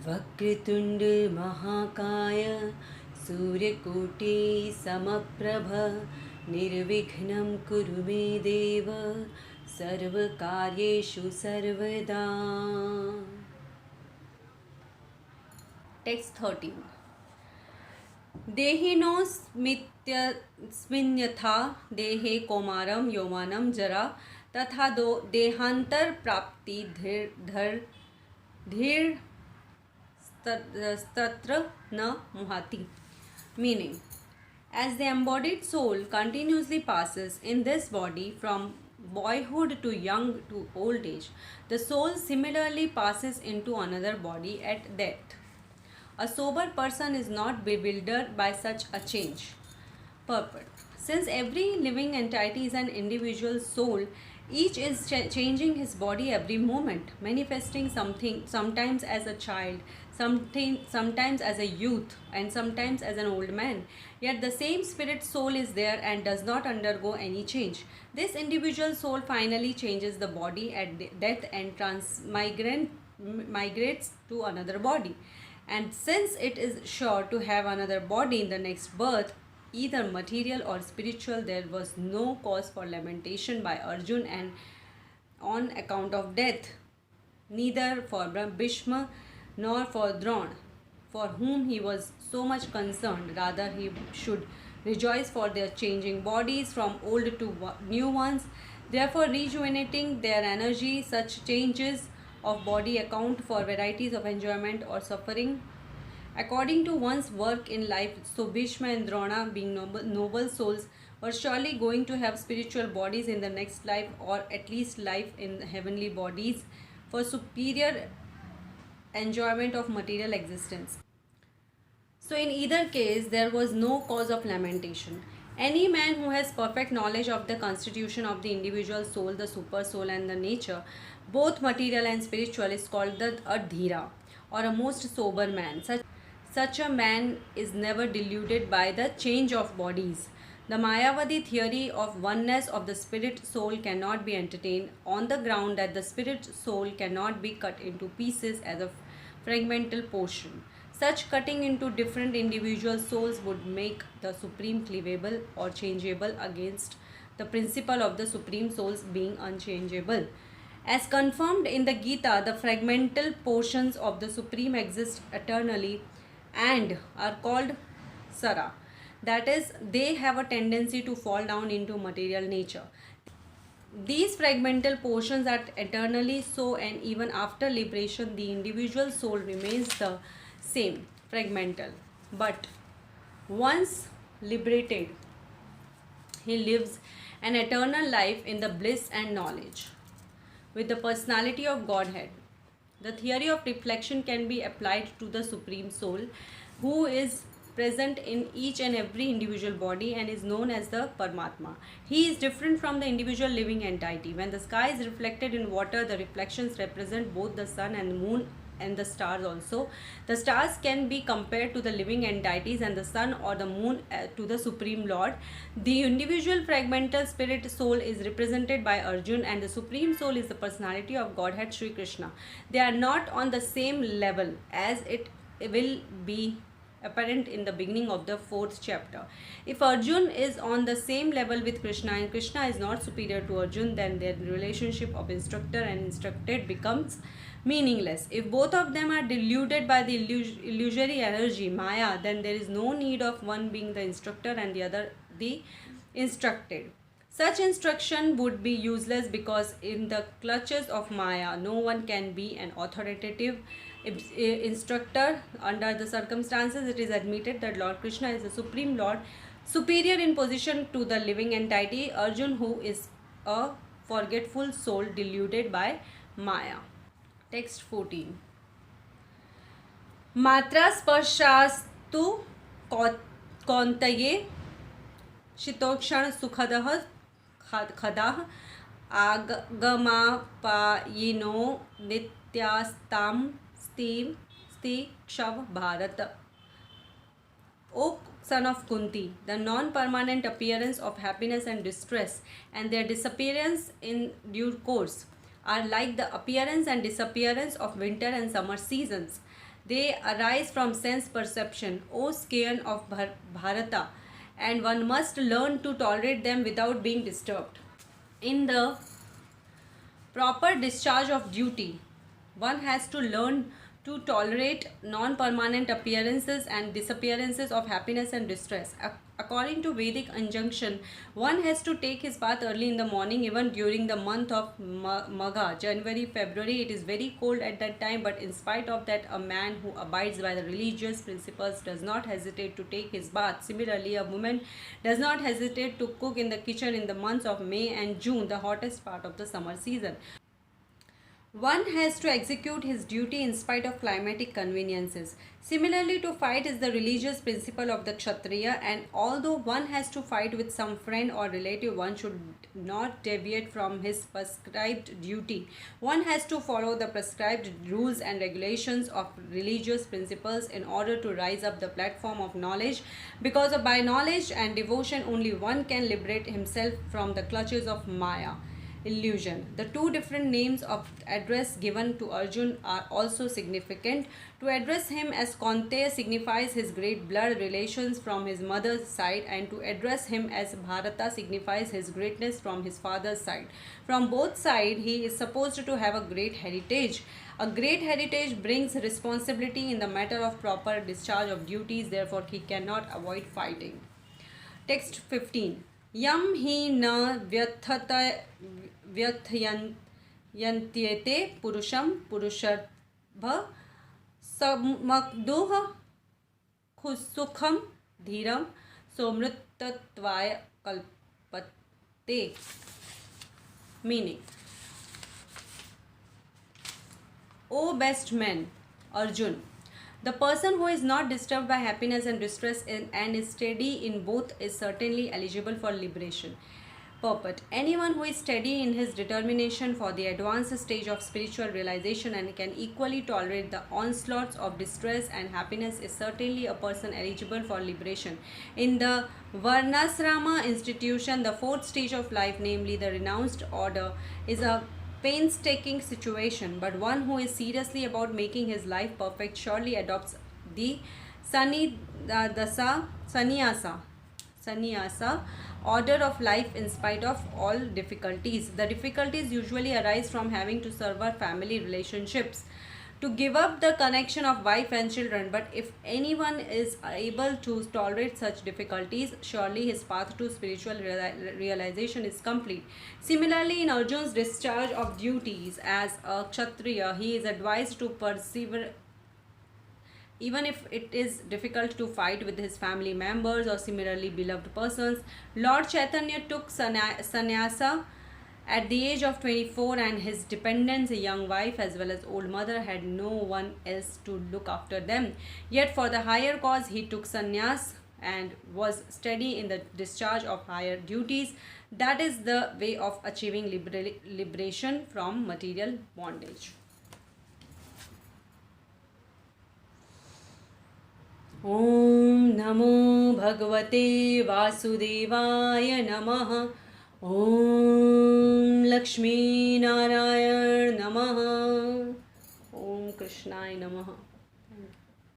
वक्रतुंड महाकाय सूर्यकोटि समप्रभ निर्विघ्नं कुरु मे देव सर्वकार्येषु सर्वदा। टेक्स्ट 13। देहिनोऽस्मिन्यथा देहे कौमारं यौवनं जरा तथा देहांतर प्राप्ति धीर्स्तत्र न मुहाति। Meaning, as the embodied soul continuously passes in this body from boyhood to young to old age, the soul similarly passes into another body at death. A sober person is not bewildered by such a change. Purport. Since every living entity is an individual soul, each is changing his body every moment, manifesting something sometimes as a child, sometimes as a youth, and sometimes as an old man. Yet the same spirit soul is there and does not undergo any change. This individual soul finally changes the body at death and migrates to another body. And since it is sure to have another body in the next birth, either material or spiritual, there was no cause for lamentation by Arjun and on account of death, neither for Bhishma nor for Drona, for whom he was so much concerned. Rather, he should rejoice for their changing bodies from old to new ones, therefore rejuvenating their energy. Such changes of body account for varieties of enjoyment or suffering according to one's work in life. So Bhishma and Drona, being noble souls, were surely going to have spiritual bodies in the next life, or at least life in heavenly bodies, for superior enjoyment of material existence. So in either case, there was no cause of lamentation. Any man who has perfect knowledge of the constitution of the individual soul, the super soul, and the nature, both material and spiritual, is called a dhira, or a most sober man. Such a man is never deluded by the change of bodies. The Mayavadi theory of oneness of the spirit soul cannot be entertained on the ground that the spirit soul cannot be cut into pieces as a fragmental portion. Such cutting into different individual souls would make the supreme cleavable or changeable against the principle of the supreme souls being unchangeable. As confirmed in the Gita, the fragmental portions of the supreme exist eternally and are called sara. That is, they have a tendency to fall down into material nature. These fragmental portions are eternally so, and even after liberation, the individual soul remains the same, fragmental. But once liberated, he lives an eternal life in the bliss and knowledge with the personality of Godhead. The theory of reflection can be applied to the Supreme Soul, who is present in each and every individual body and is known as the Paramatma. He is different from the individual living entity. When the sky is reflected in water, the reflections represent both the sun and the moon and the stars also. The stars can be compared to the living entities and the sun or the moon to the Supreme Lord. The individual fragmental spirit soul is represented by Arjun, and the Supreme Soul is the personality of Godhead Sri Krishna. They are not on the same level, as it will be apparent in the beginning of the 4th chapter. If Arjun is on the same level with Krishna and Krishna is not superior to Arjun, then their relationship of instructor and instructed becomes meaningless. If both of them are deluded by the illusory energy, Maya, then there is no need of one being the instructor and the other the instructed. Such instruction would be useless, because in the clutches of Maya, no one can be an authoritative instructor. Under the circumstances, it is admitted that Lord Krishna is the Supreme Lord, superior in position to the living entity, Arjun, who is a forgetful soul deluded by Maya. Text 14. Matra spashastu kauntaye shitokshana sukhadaha khadah agamapaino nityastam sti kshav bharat. O son of Kunti, the non-permanent appearance of happiness and distress, and their disappearance in due course, are like the appearance and disappearance of winter and summer seasons. They arise from sense perception, O scion of Bharata, and one must learn to tolerate them without being disturbed. In the proper discharge of duty, one has to learn to tolerate non-permanent appearances and disappearances of happiness and distress. According to Vedic injunction, one has to take his bath early in the morning, even during the month of Magha, January, February. It is very cold at that time, but in spite of that, a man who abides by the religious principles does not hesitate to take his bath. Similarly, a woman does not hesitate to cook in the kitchen in the months of May and June, the hottest part of the summer season. One has to execute his duty in spite of climatic conveniences. Similarly, to fight is the religious principle of the Kshatriya, and although one has to fight with some friend or relative, one should not deviate from his prescribed duty. One has to follow the prescribed rules and regulations of religious principles in order to rise up the platform of knowledge, because by knowledge and devotion only one can liberate himself from the clutches of Maya illusion. The two different names of address given to Arjun are also significant. To address him as Kaunteya signifies his great blood relations from his mother's side, and to address him as Bharata signifies his greatness from his father's side. From both sides, he is supposed to have a great heritage. A great heritage brings responsibility in the matter of proper discharge of duties, therefore he cannot avoid fighting. Text 15. Yam hi na व्यथयन्त्येते पुरुषं पुरुषर्भ समग्दुः सुखम धीरम सोमृतत्वाय कल्पते. Meaning, O best man, Arjun, the person who is not disturbed by happiness and distress and is steady in both is certainly eligible for liberation. Purport. Anyone who is steady in his determination for the advanced stage of spiritual realization and can equally tolerate the onslaughts of distress and happiness is certainly a person eligible for liberation. In the Varnasrama institution, the fourth stage of life, namely the renounced order, is a painstaking situation, but one who is seriously about making his life perfect surely adopts the sannyasa order of life in spite of all difficulties. The difficulties usually arise from having to sever family relationships, to give up the connection of wife and children, but if anyone is able to tolerate such difficulties, surely his path to spiritual realization is complete. Similarly, in Arjun's discharge of duties as a Kshatriya, he is advised to persevere even if it is difficult to fight with his family members or similarly beloved persons. Lord Chaitanya took sannyasa at the age of 24, and his dependents, a young wife as well as old mother, had no one else to look after them. Yet for the higher cause he took sannyas and was steady in the discharge of higher duties. That is the way of achieving liberation from material bondage. Om Namo Bhagavate Vasudevaya Namaha. Om Lakshmi Narayan Namaha. Om Krishnaya Namaha.